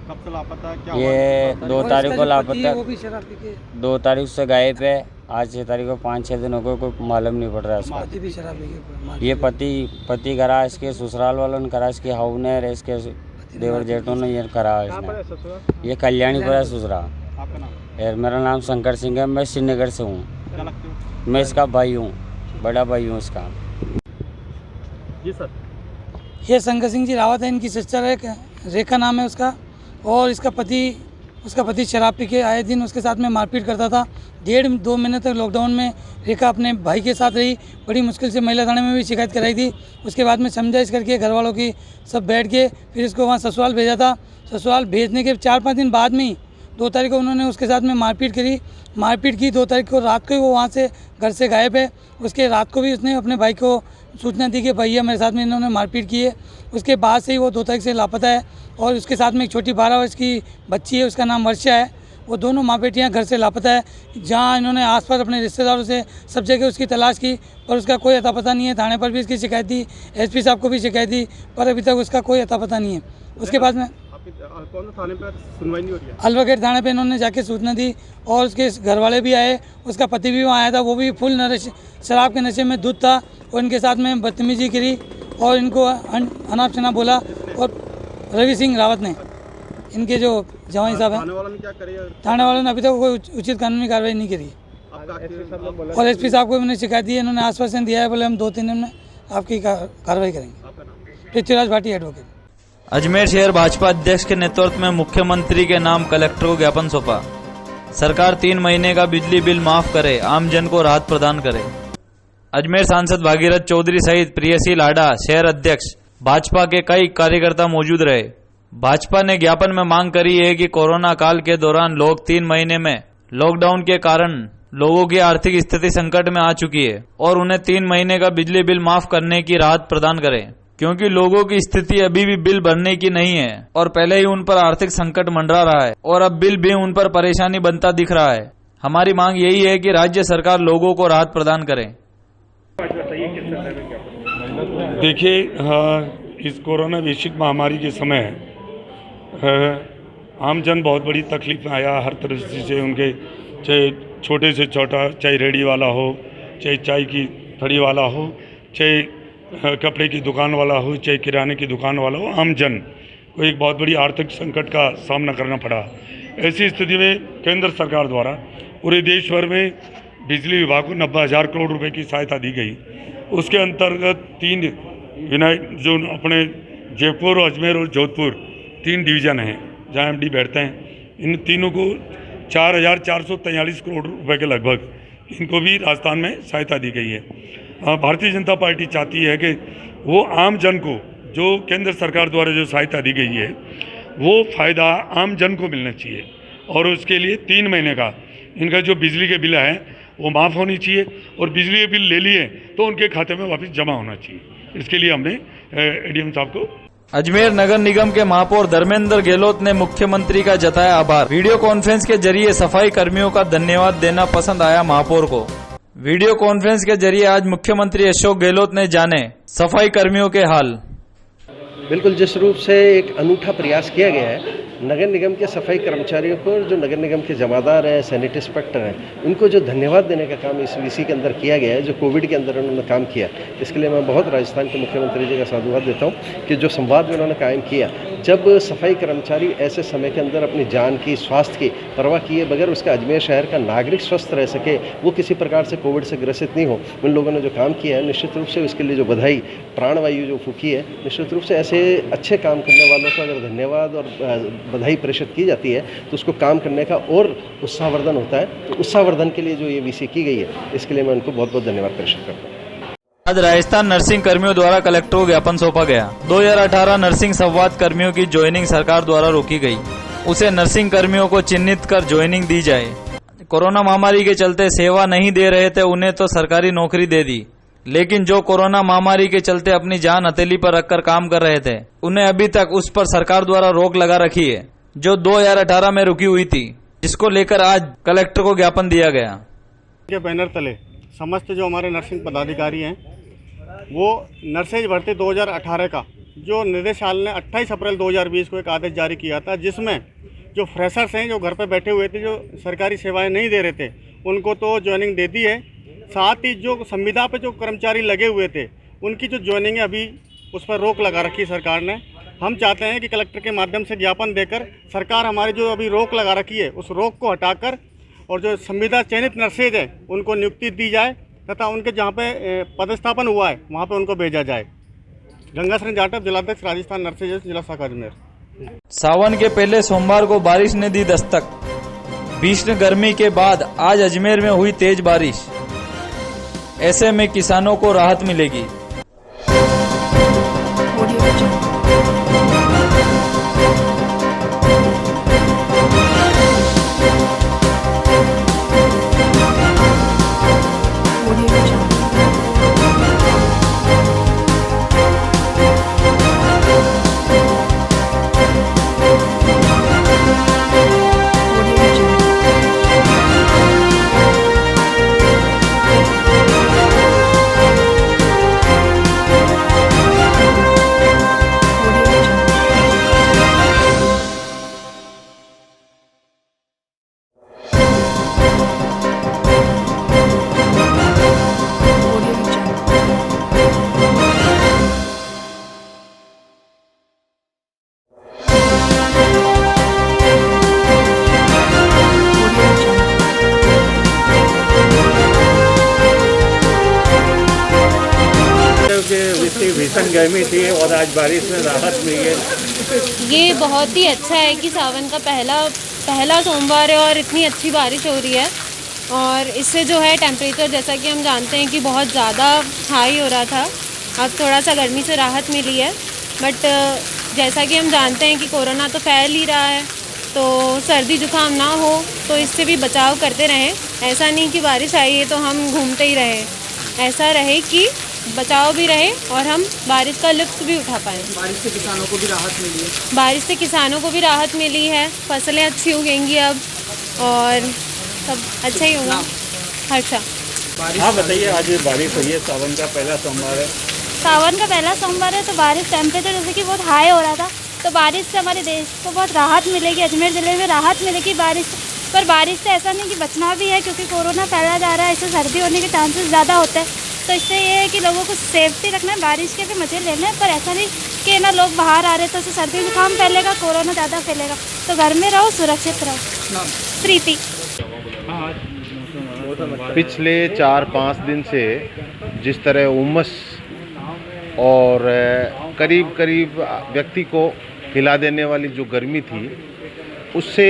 कब से लापता है? क्या ये 2 तारीख को लापता है, 2 तारीख से गायब है। आज 6 तारीख को 5-6 दिन हो गए, कोई मालूम नहीं पड़ रहा है उसका। ये पति करा, इसके ससुराल वालों ने करा, इसके हाउ ने, इसके देवर जेठों ने ये करा इसने। ये कल्याणीपुर है ससुराल। और मेरा नाम शंकर सिंह है, मैं श्रीनगर से हूँ। मैं इसका भाई हूँ, बड़ा भाई हूँ इसका। जी सर, ये शंकर सिंह जी रावत है, इनकी सिस्टर है, रेखा नाम है उसका। और उसका पति शराब पी के आए दिन उसके साथ में मारपीट करता था। 1.5-2 महीने तक लॉकडाउन में रेखा अपने भाई के साथ रही। बड़ी मुश्किल से महिला थाने में भी शिकायत कराई थी। उसके बाद में समझाइश करके घर वालों की सब बैठ के फिर इसको वहाँ ससुराल भेजा था। ससुराल भेजने के 4-5 दिन बाद में ही 2 तारीख को उन्होंने उसके साथ में मारपीट की। 2 तारीख को रात को ही वो वहाँ से घर से गायब है। उसके रात को भी उसने अपने भाई को सूचना दी कि भैया मेरे साथ में इन्होंने मारपीट की है। उसके बाद से ही वो 2 तारीख से लापता है। और उसके साथ में एक छोटी 12 वर्ष की बच्ची है, उसका नाम वर्षा है। वो दोनों माँ बेटियाँ घर से लापता है। जहाँ इन्होंने आसपास अपने रिश्तेदारों से सब जगह उसकी तलाश की, पर उसका कोई अता पता नहीं है। थाने पर भी इसकी शिकायत दी, SP साहब को भी शिकायत दी, पर अभी तक उसका कोई अता पता नहीं है। उसके बाद में कौन सा थाने पर सुनवाई नहीं हो रही है? अलवर थाने पे इन्होंने जाके सूचना दी और उसके घर वाले भी आए, उसका पति भी वहाँ आया था। वो भी फुल शराब के नशे में धुत था और इनके साथ में बदतमीजी करी और इनको अनाप शनाप बोला। और रवि सिंह रावत ने, इनके जो जवाई साहब हैं, थाने वालों ने अभी तक कोई उचित कानूनी कार्रवाई नहीं करी। और SP साहब को मैंने शिकायत दी है, इन्होंने आश्वासन दिया है, बोले हम 2-3 दिन में आपकी कार्रवाई करेंगे। पृथ्वीराज भाटी, एडवोकेट। अजमेर शहर भाजपा अध्यक्ष के नेतृत्व में मुख्यमंत्री के नाम कलेक्टर को ज्ञापन सौंपा। सरकार 3 महीने का बिजली बिल माफ करे, आमजन को राहत प्रदान करे। अजमेर सांसद भागीरथ चौधरी सहित प्रियसी लाडा, शहर अध्यक्ष भाजपा के कई कार्यकर्ता मौजूद रहे। भाजपा ने ज्ञापन में मांग करी है कि कोरोना काल के दौरान लोग 3 महीने में लॉकडाउन के कारण लोगों की आर्थिक स्थिति संकट में आ चुकी है और उन्हें 3 महीने का बिजली बिल माफ करने की राहत प्रदान करें, क्योंकि लोगों की स्थिति अभी भी बिल भरने की नहीं है और पहले ही उन पर आर्थिक संकट मंडरा रहा है और अब बिल भी उन पर परेशानी बनता दिख रहा है। हमारी मांग यही है कि राज्य सरकार लोगों को राहत प्रदान करे। देखिए, इस कोरोना वैश्विक महामारी के समय आमजन बहुत बड़ी तकलीफ में आया। हर तरह से उनके, चाहे छोटे से छोटा, चाहे रेडी वाला हो, चाहे चाय की थड़ी वाला हो, चाहे कपड़े की दुकान वाला हो, चाहे किराने की दुकान वाला हो, आमजन को एक बहुत बड़ी आर्थिक संकट का सामना करना पड़ा। ऐसी स्थिति में केंद्र सरकार द्वारा पूरे देश भर में बिजली विभाग को 90,000 करोड़ रुपए की सहायता दी गई। उसके अंतर्गत 3 जो अपने जयपुर, अजमेर और जोधपुर 3 डिवीज़न हैं जहाँ एमडी बैठते हैं, इन तीनों को 4,443 करोड़ रुपए के लगभग इनको भी राजस्थान में सहायता दी गई है। भारतीय जनता पार्टी चाहती है कि वो आम जन को, जो केंद्र सरकार द्वारा जो सहायता दी गई है, वो फ़ायदा आम जन को मिलना चाहिए और उसके लिए 3 महीने का इनका जो बिजली के बिल है वो माफ़ होनी चाहिए और बिजली के बिल ले लिए तो उनके खाते में वापस जमा होना चाहिए। इसके लिए हमने एडीएम साहब को। अजमेर नगर निगम के महापौर धर्मेंद्र गहलोत ने मुख्यमंत्री का जताया आभार। वीडियो कॉन्फ्रेंस के जरिए सफाई कर्मियों का धन्यवाद देना पसंद आया महापौर को। वीडियो कॉन्फ्रेंस के जरिए आज मुख्यमंत्री अशोक गहलोत ने जाने सफाई कर्मियों के हाल। बिल्कुल, जिस रूप से एक अनूठा प्रयास किया गया है, नगर निगम के सफाई कर्मचारियों को, जो नगर निगम के जमादार हैं, सैनिटरी इंस्पेक्टर हैं, उनको जो धन्यवाद देने का काम इस वीसी के अंदर किया गया है, जो कोविड के अंदर उन्होंने काम किया, इसके लिए मैं बहुत राजस्थान के मुख्यमंत्री जी का साधुवाद देता हूँ कि जो संवाद उन्होंने कायम किया। जब सफाई कर्मचारी ऐसे समय के अंदर अपनी जान की, स्वास्थ्य की परवाह किए बगैर उसका अजमेर शहर का नागरिक स्वस्थ रह सके, वो किसी प्रकार से कोविड से ग्रसित नहीं हो, उन लोगों ने जो काम किया है, निश्चित रूप से उसके लिए जो बधाई, प्राणवायु जो फूकी है, निश्चित रूप से ऐसे अच्छे काम करने वालों को अगर धन्यवाद और बधाई प्रेषित की जाती है तो उसको काम करने का और उत्साहवर्धन होता है। तो उत्साहवर्धन के लिए जो ये वीसी की गई है, इसके लिए मैं उनको बहुत बहुत धन्यवाद प्रेषित करता हूँ। आज राजस्थान नर्सिंग कर्मियों द्वारा कलेक्टर को ज्ञापन सौंपा गया। 2018 नर्सिंग संवाद कर्मियों की ज्वाइनिंग सरकार द्वारा रोकी गई, उसे नर्सिंग कर्मियों को चिन्हित कर ज्वाइनिंग दी जाए। कोरोना महामारी के चलते सेवा नहीं दे रहे थे उन्हें तो सरकारी नौकरी दे दी, लेकिन जो कोरोना महामारी के चलते अपनी जान हथेली पर रखकर काम कर रहे थे, उन्हें अभी तक उस पर सरकार द्वारा रोक लगा रखी है, जो 2018 में रुकी हुई थी, जिसको लेकर आज कलेक्टर को ज्ञापन दिया गया। के बैनर तले समस्त जो हमारे नर्सिंग पदाधिकारी हैं, वो नर्सेज भर्ती 2018 का जो निदेशालय ने 28 अप्रैल 2020 को एक आदेश जारी किया था, जिसमें जो फ्रेशर्स हैं, जो घर पर बैठे हुए थे, जो सरकारी सेवाएं नहीं दे रहे थे, उनको तो ज्वाइनिंग दे दी है। साथ ही जो संविदा पे जो कर्मचारी लगे हुए थे, उनकी जो ज्वाइनिंग है अभी उस पर रोक लगा रखी सरकार ने। हम चाहते हैं कि कलेक्टर के माध्यम से ज्ञापन देकर सरकार हमारी जो अभी रोक लगा रखी है, उस रोक को हटाकर और जो संविदा चयनित नर्सेज है उनको नियुक्ति दी जाए तथा उनके जहाँ पे पदस्थापन हुआ है वहाँ पे उनको भेजा जाए। गंगाशरण जाटव, जिलाध्यक्ष राजस्थान नर्सेज, जिला शाखा अजमेर। सावन के पहले सोमवार को बारिश ने दी दस्तक। भीषण गर्मी के बाद आज अजमेर में हुई तेज बारिश, ऐसे में किसानों को राहत मिलेगी। भीषण गर्मी थी और आज बारिश में राहत मिली है। ये बहुत ही अच्छा है कि सावन का पहला पहला सोमवार है और इतनी अच्छी बारिश हो रही है और इससे जो है टेम्परेचर जैसा कि हम जानते हैं कि बहुत ज़्यादा हाई हो रहा था, अब थोड़ा सा गर्मी से राहत मिली है। बट जैसा कि हम जानते हैं कि कोरोना तो फैल ही रहा है, तो सर्दी जुकाम ना हो तो इससे भी बचाव करते रहें। ऐसा नहीं कि बारिश आई है तो हम घूमते ही रहें, ऐसा रहे कि बचाव भी रहे और हम बारिश का लुत्फ़ भी उठा पाएँ। बारिश से किसानों को भी राहत मिली है। बारिश से किसानों को भी राहत मिली है, फसलें अच्छी उगेंगी अब और सब अच्छा ही होगा। हर्षा। हाँ बताइए, आज बारिश हुई है, सावन का पहला सोमवार है। सावन का पहला सोमवार है तो बारिश टेम्परेचर जैसे कि बहुत हाई हो रहा था, तो बारिश से हमारे देश को बहुत राहत मिलेगी, अजमेर ज़िले में राहत मिलेगी बारिश। पर बारिश से ऐसा नहीं कि बचना भी है, क्योंकि कोरोना फैला जा रहा है, इससे सर्दी होने के चांसेस ज़्यादा होते हैं। तो इससे ये है कि लोगों को सेफ्टी रखना है, बारिश के भी मज़े लेने हैं, पर ऐसा नहीं कि ना लोग बाहर आ रहे तो उससे सर्दी जुकाम फैलेगा, कोरोना ज़्यादा फैलेगा। तो घर में रहो, सुरक्षित रहो। प्रीति। पिछले 4-5 दिन से जिस तरह उमस और करीब करीब व्यक्ति को हिला देने वाली जो गर्मी थी, उससे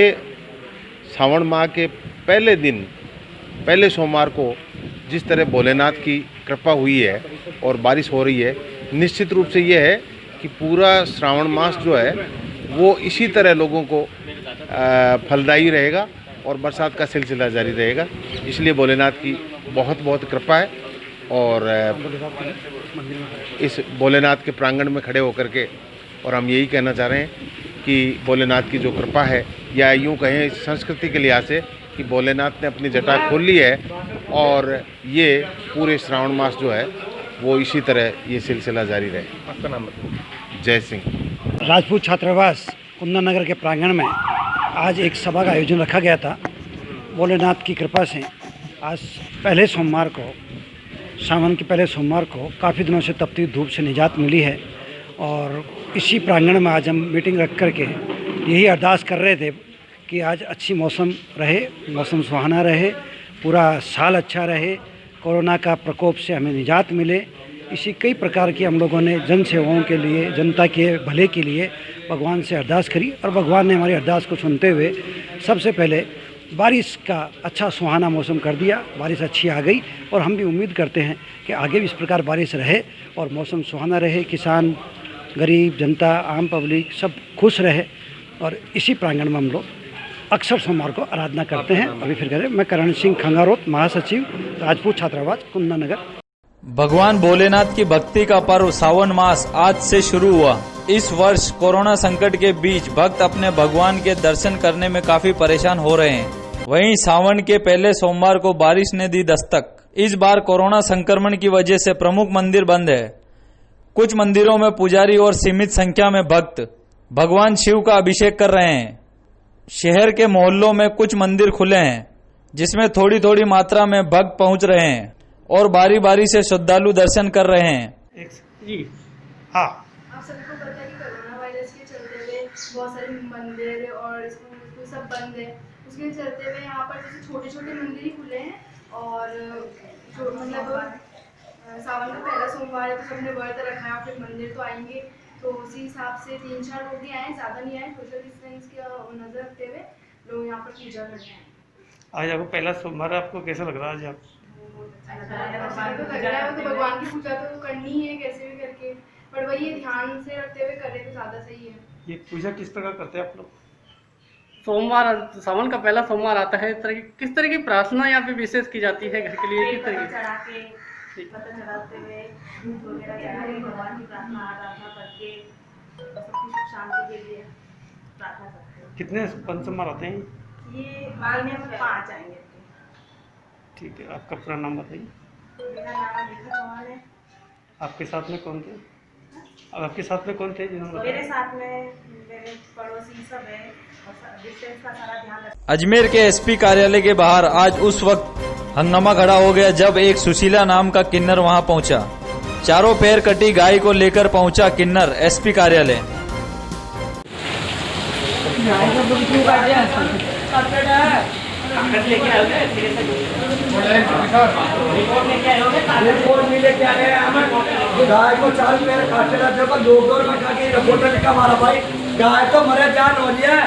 सावन माह के पहले दिन, पहले सोमवार को जिस तरह भोलेनाथ की कृपा हुई है और बारिश हो रही है, निश्चित रूप से ये है कि पूरा श्रावण मास जो है वो इसी तरह लोगों को फलदायी रहेगा और बरसात का सिलसिला जारी रहेगा। इसलिए भोलेनाथ की बहुत बहुत कृपा है और इस भोलेनाथ के प्रांगण में खड़े होकर के और हम यही कहना चाह रहे हैं कि भोलेनाथ की जो कृपा है, या यूँ कहें इस संस्कृति के लिहाज से कि भोलेनाथ ने अपनी जटा खोल ली है और ये पूरे श्रावण मास जो है वो इसी तरह ये सिलसिला जारी रहे। आपका नाम बताइए। जय सिंह। राजपूत छात्रावास कुंदन नगर के प्रांगण में आज एक सभा का आयोजन रखा गया था। भोलेनाथ की कृपा से आज पहले सोमवार को, सावन के पहले सोमवार को काफ़ी दिनों से तपती धूप से निजात मिली है और इसी प्रांगण में आज हम मीटिंग रख कर के यही अरदास कर रहे थे कि आज अच्छी मौसम रहे, मौसम सुहाना रहे, पूरा साल अच्छा रहे, कोरोना का प्रकोप से हमें निजात मिले। इसी कई प्रकार की हम लोगों ने जन सेवाओं के लिए, जनता के भले के लिए भगवान से अरदास करी और भगवान ने हमारी अरदास को सुनते हुए सबसे पहले बारिश का अच्छा सुहाना मौसम कर दिया। बारिश अच्छी आ गई और हम भी उम्मीद करते हैं कि आगे भी इस प्रकार बारिश रहे और मौसम सुहाना रहे, किसान, गरीब जनता, आम पब्लिक सब खुश रहे। और इसी प्रांगण में हम लोग अक्सर सोमवार को आराधना करते हैं। अभी फिर करें, मैं करण सिंह खंगारोत, महासचिव, राजपूत छात्रावास, कुंदन नगर। भगवान भोलेनाथ की भक्ति का पर्व सावन मास आज से शुरू हुआ। इस वर्ष कोरोना संकट के बीच भक्त अपने भगवान के दर्शन करने में काफी परेशान हो रहे हैं। वहीं सावन के पहले सोमवार को बारिश ने दी दस्तक। इस बार कोरोना संक्रमण की वजह से प्रमुख मंदिर बंद है। कुछ मंदिरों में पुजारी और सीमित संख्या में भक्त भगवान शिव का अभिषेक कर रहे हैं। शहर के मोहल्लों में कुछ मंदिर खुले हैं जिसमें थोड़ी थोड़ी मात्रा में भक्त पहुंच रहे हैं और बारी बारी से श्रद्धालु दर्शन कर रहे हैं। जी हाँ, आप सभी को पता है कि कोरोना वायरस के चलते हुए बहुत सारे मंदिर और स्कूल सब बंद है। उसके चलते हुए यहाँ पर जैसे छोटे छोटे मंदिर ही खुले हैं और जो मतलब सावन का पहला सोमवार है तो सबने व्रत रखा है और फिर मंदिर तो आएंगे, तो उसी हिसाब से 3-4 लोग ही आए, ज़्यादा नहीं आए। सोशल डिस्टेंस की नज़र रखते हुए लोग यहाँ पर पूजा करते हैं। आज आपको पहला सोमवार, आपको कैसा लग रहा है? आज आप भगवान को लग रहा है तो भगवान की पूजा तो करनी है कैसे भी करके, पर वही ध्यान से रखते हुए करें तो ज़्यादा सही है। ये पूजा किस प्रकार करते हैं आप लोग? सोमवार, सावन का पहला सोमवार आता है, किस तरह की प्रार्थना यहाँ पे विशेष की जाती है घर के लिए? किस तरह की चढ़ाते हुए धूप वगैरह चढ़ाते भगवान की प्रार्थना आराधना करके सबकी शांति के लिए प्रार्थना करते हैं। कितने सोमवार आते हैं? ये महीने में 5 आएंगे। ठीक है, आपका पूरा नाम बताइए। मेरा नाम रेखा चौहान है। आपके साथ में कौन थे? अब आपके साथ में कौन थे जिन्होंने? मेरे साथ में मेरे पड़ोसी सब है और डिस्टेंस का सारा ध्यान रखते हैं। अजमेर के एसपी कार्यालय के बाहर आज उस वक्त हंगामा खड़ा हो गया जब एक सुशीला नाम का किन्नर वहां पहुंचा। चारों पैर कटी गाय को लेकर पहुंचा किन्नर एसपी कार्यालय। गाय को 4 पैर काटे रखे को 2 बैठा के रिपोर्टर लिखा हमारा भाई, गाय तो मरे जान हो रही है।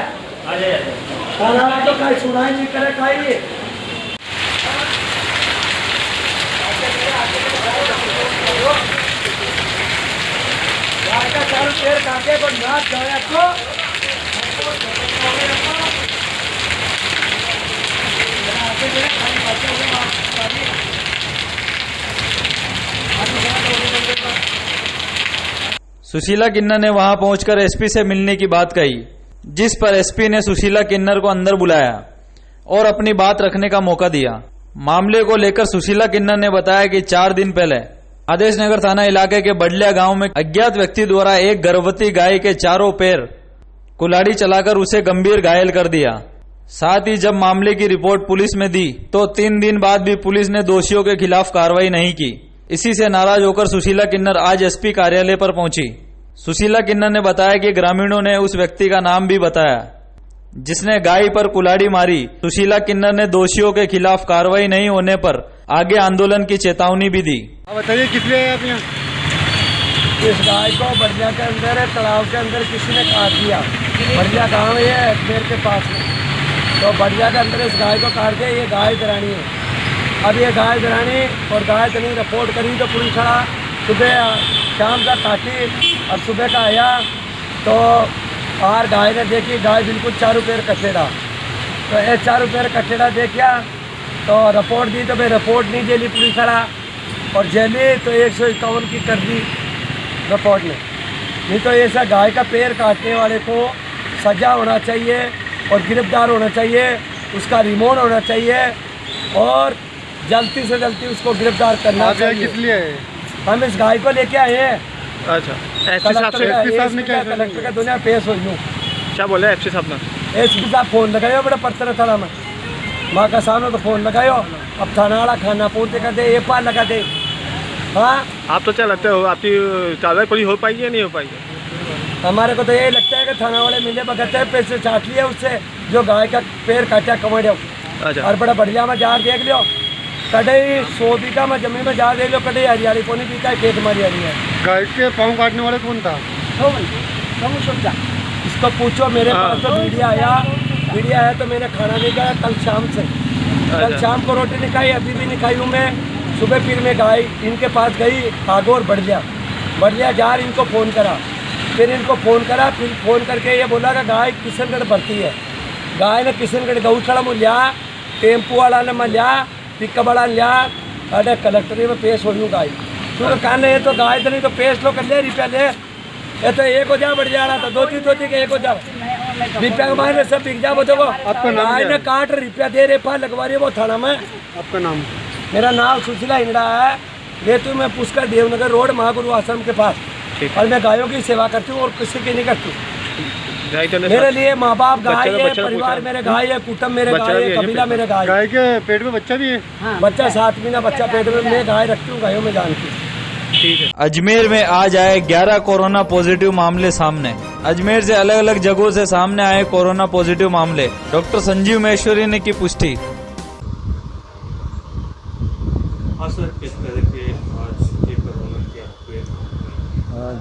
खाना तो कहीं सुनाई नहीं करे कहीं। चारों पैर काटे को नाच जाए तो सुशीला किन्नर ने वहां पहुंचकर एसपी से मिलने की बात कही, जिस पर एसपी ने सुशीला किन्नर को अंदर बुलाया और अपनी बात रखने का मौका दिया। मामले को लेकर सुशीला किन्नर ने बताया कि 4 दिन पहले आदेश नगर थाना इलाके के बडलिया गांव में अज्ञात व्यक्ति द्वारा एक गर्भवती गाय के चारों पैर कुल्हाड़ी चलाकर उसे गंभीर घायल कर दिया। साथ ही जब मामले की रिपोर्ट पुलिस में दी तो 3 दिन बाद भी पुलिस ने दोषियों के खिलाफ कार्रवाई नहीं की। इसी से नाराज होकर सुशीला किन्नर आज एसपी कार्यालय पर पहुंची। सुशीला किन्नर ने बताया कि ग्रामीणों ने उस व्यक्ति का नाम भी बताया जिसने गाय पर कुल्हाड़ी मारी। सुशीला किन्नर ने दोषियों के खिलाफ कार्रवाई नहीं होने पर आगे आंदोलन की चेतावनी भी दी। बताइए किस लिए आप यहाँ? इस गाय को बड़िया के अंदर तालाब के अंदर किसी ने काट दिया। बड़िया गाँव है अजमेर के पास में, तो बड़िया के अंदर इस गाय को काट दिया। ये गाय दरानी है। अब ये गाय दरानी और गाय तनी रिपोर्ट करी तो पुलिस खड़ा सुबह शाम का काटी और सुबह का आया तो और गाय ने देखी गाय बिल्कुल चारों पैर कचेड़ा। तो ये चारों पैर कचेड़ा देखा तो रिपोर्ट दी तो भाई रिपोर्ट नहीं जेली पुलिस खड़ा और जेली तो 151 की कर दी रिपोर्ट ने। नहीं तो ऐसा गाय का पैर काटने वाले को सजा होना चाहिए और गिरफ्तार होना चाहिए, उसका रिमांड होना चाहिए और जल्दी से जल्दी उसको गिरफ्तार करना चाहिए। किस लिए हम इस गाय को लेके आए हैं। अच्छा, एसपी साहब ने क्या कलेक्टर का दुनिया पेश हुई हूँ। क्या बोले एसपी साहब ने? एसपी साहब फोन लगायो बड़ा पत्थर थाना में माँ का सामने तो फोन लगायो। अब थाना वाला खाना पूर्ति कर दे, ये पार लगा दे। हाँ आप तो चलाते हो, आपकी कार्रवाई पूरी हो पाएगी या नहीं हो पाएगी? हमारे को तो यही लगता है कि थाना वाले मिले बगैर पैसे चाट लिए उससे जो गाय का पैर काटा कमाड़े। अच्छा, और बड़ा बढ़िया में जार देख लियो, कड़े 100 बीघा में जमीन में जार देख लो, कड़े हरियाली को नहीं बीता खेत मारी आ रही है। गाय के पाँव काटने वाले कौन था? इसको पूछो। मेरे पास तो मीडिया आया तो मैंने खाना नहीं खाया कल शाम से। कल शाम को रोटी नहीं खाई, अभी भी नहीं खाई हूँ मैं। सुबह फिर मैं गाय इनके पास गई आगोर बढ़िया जार इनको फ़ोन करा, फिर इनको फ़ोन करा, फिर फ़ोन करके ये बोला कि गाय किशनगढ़ भरती है। गाय ने किशनगढ़ गौशाला में लिया, टेम्पो वाला ने मैं लिया, पिकअप वाला लिया, अरे कलेक्टर में पेश हो लूँ गाय। क्योंकि कहने ये तो गाय तो नहीं तो पेश लो कर ले रुपया ले। ये तो एक हो जा बढ़ जा रहा था, दो तीन के एक हो जा रुपया हमारे सब बिक जा बचो। गाय ने काट रुपया दे रे पा लगवा रही है वो थाना में। आपका नाम? मेरा नाम सुशीला हिंगड़ा है। ये तो मैं पुष्कर देवनगर रोड महागुरु आश्रम के पास, और मैं गायों की सेवा करती हूँ और किसी की नहीं करती। मेरे लिए माँ बाप गाय है, परिवार मेरे गाय है, कुटुंब मेरे गाय है, कबीला मेरे गाय। गाय के पेट में बच्चा भी है? हाँ। बच्चा 7 महीना बच्चा पेट में। मैं गाय रखती हूँ गायों में जानती। ठीक है। अजमेर में आज आए 11 कोरोना पॉजिटिव मामले सामने। अजमेर से अलग अलग जगहों से सामने आए कोरोना पॉजिटिव मामले। डॉक्टर संजीव महेश्वरी ने की पुष्टि।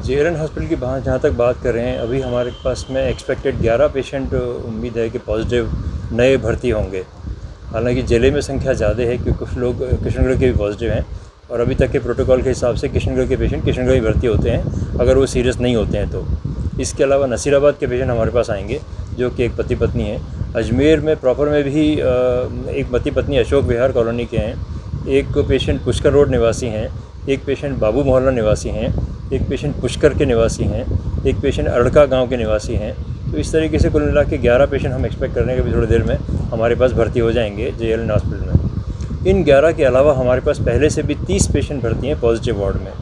JRN हॉस्पिटल की जहाँ तक बात कर रहे हैं, अभी हमारे पास में एक्सपेक्टेड 11 पेशेंट उम्मीद है कि पॉजिटिव नए भर्ती होंगे। हालांकि ज़िले में संख्या ज़्यादा है क्योंकि कुछ लोग किशनगढ़ के भी पॉजिटिव हैं और अभी तक के प्रोटोकॉल के हिसाब से किशनगढ़ के पेशेंट किशनगढ़ ही भर्ती होते हैं अगर वो सीरियस नहीं होते हैं तो। इसके अलावा नसीराबाद के पेशेंट हमारे पास आएंगे जो कि एक पति पत्नी है। अजमेर में प्रॉपर में भी एक पति पत्नी अशोक विहार कॉलोनी के हैं, एक पेशेंट पुष्कर रोड निवासी हैं, एक पेशेंट बाबू मोहल्ला निवासी हैं, एक पेशेंट पुष्कर के निवासी हैं, एक पेशेंट अड़का गांव के निवासी हैं। तो इस तरीके से कुल मिला के 11 पेशेंट हम एक्सपेक्ट कर रहे हैं कि अभी थोड़ी देर में हमारे पास भर्ती हो जाएंगे JRN हॉस्पिटल में। इन 11 के अलावा हमारे पास पहले से भी 30 पेशेंट भर्ती हैं पॉजिटिव वार्ड में।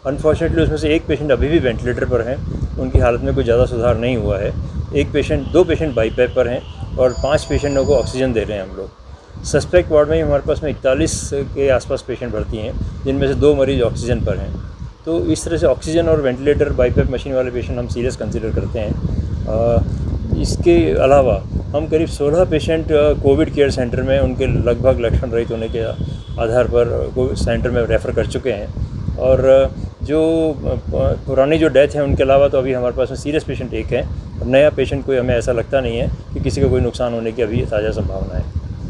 अनफॉर्चुनेटली उसमें से एक पेशेंट अभी भी वेंटिलेटर पर हैं, उनकी हालत में कोई ज़्यादा सुधार नहीं हुआ है। दो पेशेंट बाईपैप पर हैं और 5 पेशेंटों को ऑक्सीजन दे रहे हैं हम लोग। सस्पेक्ट वार्ड में ही हमारे पास में 41 के आसपास पेशेंट भर्ती हैं, जिनमें से 2 मरीज ऑक्सीजन पर हैं। तो इस तरह से ऑक्सीजन और वेंटिलेटर बाईपैप मशीन वाले पेशेंट हम सीरियस कंसीडर करते हैं। इसके अलावा हम करीब 16 पेशेंट कोविड केयर सेंटर में उनके लगभग लक्षण रहित होने के आधार पर सेंटर में रेफ़र कर चुके हैं। और जो पुरानी जो डेथ है उनके अलावा तो अभी हमारे पास में सीरियस पेशेंट एक है नया पेशेंट कोई हमें ऐसा लगता नहीं है कि किसी का कोई नुकसान होने की अभी ताज़ा संभावना है।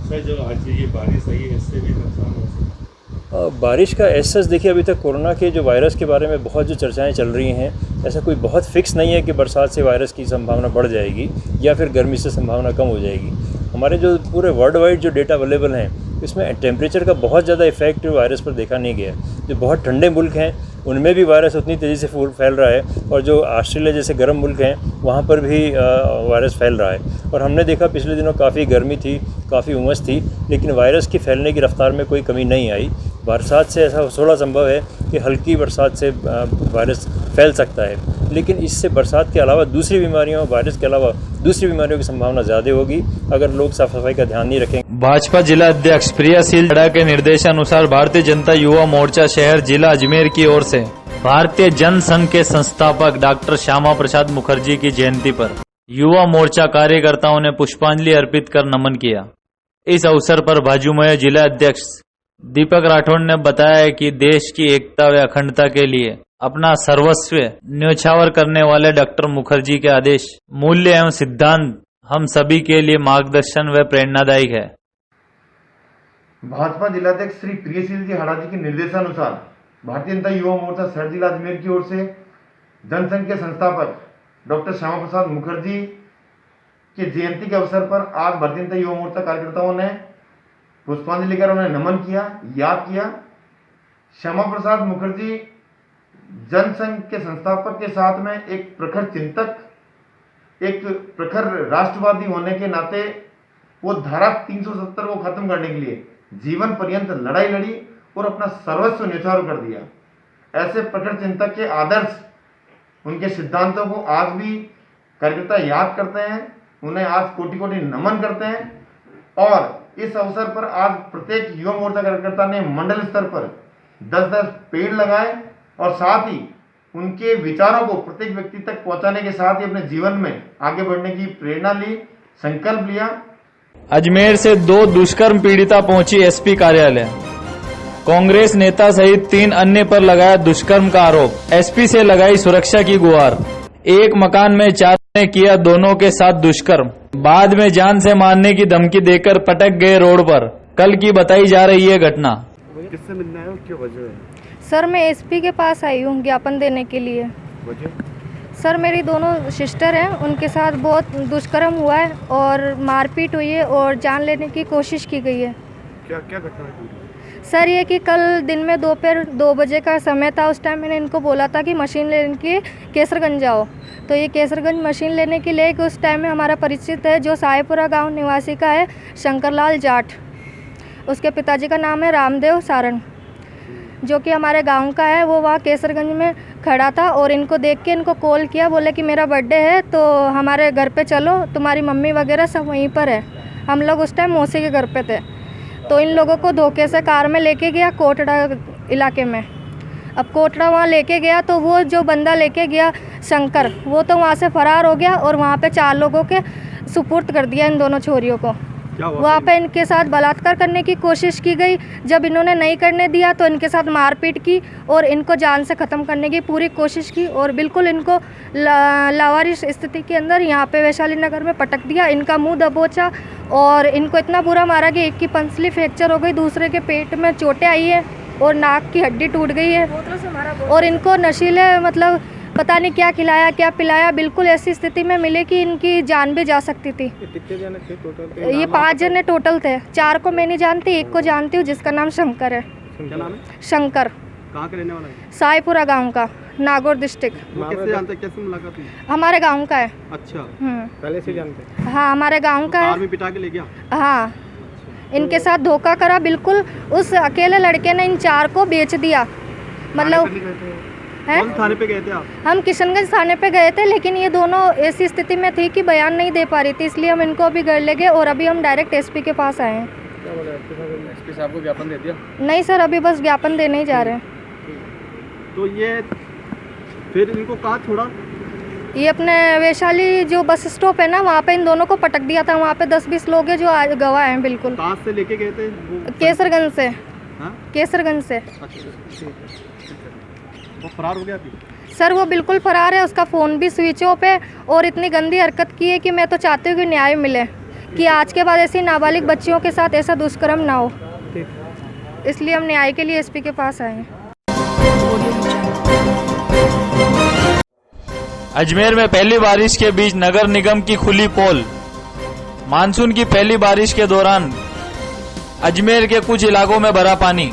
सर जो आज ये बारिश आई है इससे भी नुकसान हो सकता है? बारिश का एसेस देखिए, अभी तक कोरोना के जो वायरस के बारे में बहुत जो चर्चाएं चल रही हैं, ऐसा कोई बहुत फिक्स नहीं है कि बरसात से वायरस की संभावना बढ़ जाएगी या फिर गर्मी से संभावना कम हो जाएगी। हमारे जो पूरे वर्ल्ड वाइड जो डेटा अवेलेबल हैं, इसमें टेम्परेचर का बहुत ज़्यादा इफेक्ट वायरस पर देखा नहीं गया। जो बहुत ठंडे मुल्क हैं उनमें भी वायरस उतनी तेज़ी से फैल रहा है, और जो ऑस्ट्रेलिया जैसे गर्म मुल्क हैं वहाँ पर भी वायरस फैल रहा है। और हमने देखा पिछले दिनों काफ़ी गर्मी थी, काफ़ी उमस थी, लेकिन वायरस की फैलने की रफ्तार में कोई कमी नहीं आई। बरसात से ऐसा थोड़ा संभव है कि हल्की बरसात से वायरस फैल सकता है, लेकिन इससे बरसात के अलावा दूसरी बीमारियों, वायरस के अलावा दूसरी बीमारियों की संभावना ज़्यादा होगी अगर लोग साफ सफाई का ध्यान नहीं रखेंगे। भाजपा जिला अध्यक्ष प्रियाशील गड़ा के निर्देशानुसार भारतीय जनता युवा मोर्चा शहर जिला अजमेर की ओर से भारतीय जन संघ के संस्थापक डॉक्टर श्यामा प्रसाद मुखर्जी की जयंती पर युवा मोर्चा कार्यकर्ताओं ने पुष्पांजलि अर्पित कर नमन किया। इस अवसर पर भाजयुमो जिला अध्यक्ष दीपक राठौड़ ने बताया कि देश की एकता व अखंडता के लिए अपना सर्वस्व न्योछावर करने वाले डॉक्टर मुखर्जी के आदेश, मूल्य एवं सिद्धांत हम सभी के लिए मार्गदर्शन व प्रेरणादायक है। भाजपा जिलाध्यक्ष श्री प्रियशील जी हड़ा जी के निर्देशानुसार भारतीय जनता युवा मोर्चा शहर जिला अजमेर की ओर से जनसंघ के संस्थापक डॉक्टर श्यामा प्रसाद मुखर्जी की जयंती के अवसर पर आज भारतीय जनता युवा मोर्चा कार्यकर्ताओं ने पुष्पांजलि कर उन्हें नमन किया, याद किया। श्यामा प्रसाद मुखर्जी जनसंघ के संस्थापक के साथ में एक प्रखर चिंतक, एक प्रखर राष्ट्रवादी होने के नाते वो धारा 370 को खत्म करने के लिए जीवन पर्यंत लड़ाई लड़ी और अपना सर्वस्व न्यौछावर कर दिया। ऐसे प्रखर चिंतक के आदर्श, उनके सिद्धांतों को आज भी कार्यकर्ता याद करते हैं, उन्हें आज कोटि कोटि नमन करते हैं। और इस अवसर पर आज प्रत्येक युवा मोर्चा कार्यकर्ता ने मंडल स्तर पर 10-10 पेड़ लगाए और साथ ही उनके विचारों को प्रत्येक व्यक्ति तक पहुंचाने के साथ ही अपने जीवन में आगे बढ़ने की प्रेरणा ली, संकल्प लिया। अजमेर से 2 दुष्कर्म पीड़िता पहुंची एसपी कार्यालय। कांग्रेस नेता सहित 3 अन्य पर लगाया दुष्कर्म का आरोप। एसपी से लगाई सुरक्षा की गुहार। एक मकान में 4 ने किया दोनों के साथ दुष्कर्म, बाद में जान से मारने की धमकी देकर पटक गए रोड पर। कल की बताई जा रही है घटना। किससे मिलना है और क्या वजह है? सर मैं एसपी के पास आई हूँ ज्ञापन देने के लिए। सर मेरी दोनों सिस्टर हैं, उनके साथ बहुत दुष्कर्म हुआ है और मारपीट हुई है और जान लेने की कोशिश की गई है। क्या क्या घटना है? सर ये कि कल दिन में दोपहर 2 बजे का समय था। उस टाइम मैंने इनको बोला था कि मशीन लेने के केसरगंज जाओ, तो ये केसरगंज मशीन लेने के लिए कि उस टाइम में हमारा परिचित है जो साहेपुरा गांव निवासी का है, शंकरलाल जाट। उसके पिताजी का नाम है रामदेव सारण, जो कि हमारे गांव का है। वो वहाँ केसरगंज में खड़ा था और इनको देख के इनको कॉल किया, बोले कि मेरा बर्थडे है तो हमारे घर पे चलो, तुम्हारी मम्मी वगैरह सब वहीं पर है। हम लोग उस टाइम मौसी के घर पे थे, तो इन लोगों को धोखे से कार में लेके गया कोटड़ा इलाके में। अब कोटड़ा वहाँ लेके गया तो वो जो बंदा लेके गया शंकर, वो तो वहाँ से फरार हो गया और वहाँ पे 4 लोगों के सुपुर्द कर दिया इन दोनों छोरियों को। वहाँ पे इनके साथ बलात्कार करने की कोशिश की गई। जब इन्होंने नहीं करने दिया तो इनके साथ मारपीट की और इनको जान से ख़त्म करने की पूरी कोशिश की और बिल्कुल इनको लावारिश स्थिति के अंदर यहाँ पे वैशाली नगर में पटक दिया। इनका मुंह दबोचा और इनको इतना बुरा मारा कि एक की पंसली फ्रैक्चर हो गई, दूसरे के पेट में चोटें आई है और नाक की हड्डी टूट गई है। और इनको नशीले मतलब पता नहीं क्या खिलाया क्या पिलाया, बिल्कुल ऐसी स्थिति में मिले कि इनकी जान भी जा सकती थी। कितने जने थे टोटल? ये 5 जने टोटल थे। 4 को मैं नहीं जानती, एक को जानती हूँ जिसका नाम शंकर है। क्या नाम है? शंकर। कहाँ के रहने वाला है? साईपुरा गांव का, नागौर डिस्ट्रिक्ट। कैसे जानते, कैसे मुलाकात हुई? हमारे गांव का है। अच्छा, पहले से जानते? हाँ हमारे गांव का है। कार में पिटा के ले गया? हाँ, इनके साथ धोखा करा बिल्कुल। उस अकेले लड़के ने इन 4 को बेच दिया। मतलब कौन थाने पे गए थे आप? हम किशनगंज थाने पे गए थे, लेकिन ये दोनों ऐसी स्थिति में थी कि बयान नहीं दे पा रही थी, इसलिए हम इनको अभी घर ले गए और अभी हम डायरेक्ट एसपी के पास आए हैं। क्या बोला एसपी साहब को? ज्ञापन दे दिया? नहीं सर, अभी बस ज्ञापन देने ही जा रहे हैं। तो ये फिर इनको कहाँ छोड़ा? ये अपने वैशाली जो बस स्टॉप है ना, वहाँ पे इन दोनों को पटक दिया था। वहाँ पे 10-20 लोग हैं जो गवाह हैं। बिल्कुल। कहाँ से लेके गए थे? केसरगंज से। हाँ? केसरगंज से। अच्छा, वो फरार हो गया अभी? सर वो बिल्कुल फरार है, उसका फ़ोन भी स्विच ऑफ है और इतनी गंदी हरकत की है कि मैं तो चाहती हूँ कि न्याय मिले, कि आज के बाद ऐसी नाबालिग बच्चियों के साथ ऐसा दुष्कर्म ना हो। इसलिए हम न्याय के लिए एसपी के पास आए हैं। अजमेर में पहली बारिश के बीच नगर निगम की खुली पोल। मानसून की पहली बारिश के दौरान अजमेर के कुछ इलाकों में भरा पानी।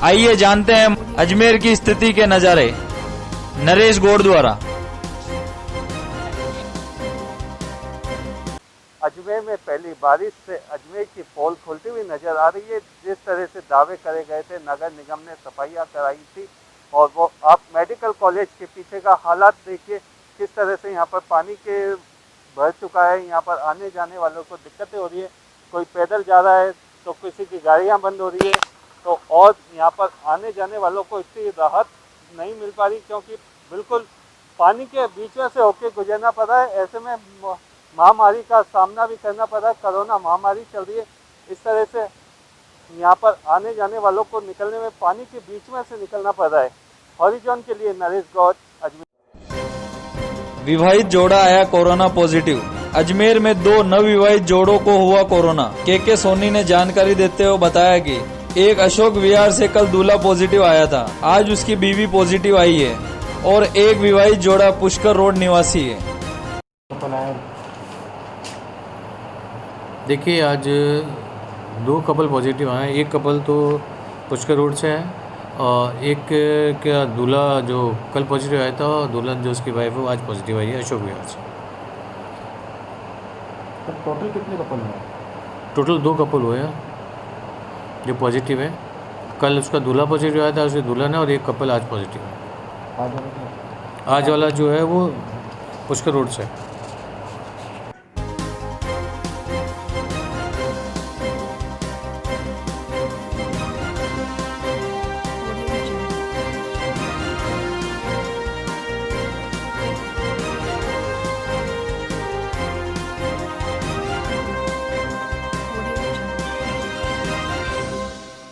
आइए जानते हैं अजमेर की स्थिति के नजारे नरेश गौड़ द्वारा। अजमेर में पहली बारिश से अजमेर की पोल खुलती हुई नजर आ रही है। जिस तरह से दावे करे गए थे, नगर निगम ने सफाइयाँ कराई थी, और वो आप मेडिकल कॉलेज के पीछे का हालात देखिए किस तरह से यहाँ पर पानी के भर चुका है। यहाँ पर आने जाने वालों को दिक्कतें हो रही है, कोई पैदल जा रहा है तो किसी की गाड़ियाँ बंद हो रही है, तो और यहाँ पर आने जाने वालों को इससे राहत नहीं मिल पा रही, क्योंकि बिल्कुल पानी के बीच में से होकर गुजरना पड़ रहा है। ऐसे में महामारी का सामना भी करना पड़ रहा है, कोरोना महामारी चल रही है। इस तरह से यहाँ पर आने जाने वालों को निकलने में पानी के बीच में से निकलना पड़ रहा है। हॉरिजॉन के लिए नरेश गौड़, अजमेर। विवाहित जोड़ा आया कोरोना पॉजिटिव। अजमेर में 2 नवविवाहित जोड़ों को हुआ कोरोना। के सोनी ने जानकारी देते हुए बताया कि एक अशोक विहार से कल दूल्हा पॉजिटिव आया था, आज उसकी बीवी पॉजिटिव आई है और एक विवाहित जोड़ा पुष्कर रोड निवासी है। देखिए, आज 2 कपल पॉजिटिव आए। एक कपल तो पुष्कर रोड से है और एक का दूल्हा जो कल पॉजिटिव आया था, दुल्हन जो उसकी वाइफ है वो आज पॉजिटिव आई है अशोक विहार से। तो टोटल कितने कपल हुए? टोटल 2 कपल हुए हैं जो पॉजिटिव है। कल उसका दूल्हा पॉजिटिव आया था, उसकी दुल्हन है, और एक कपल आज पॉजिटिव है। आज वाला जो है वो पुष्कर रोड से है।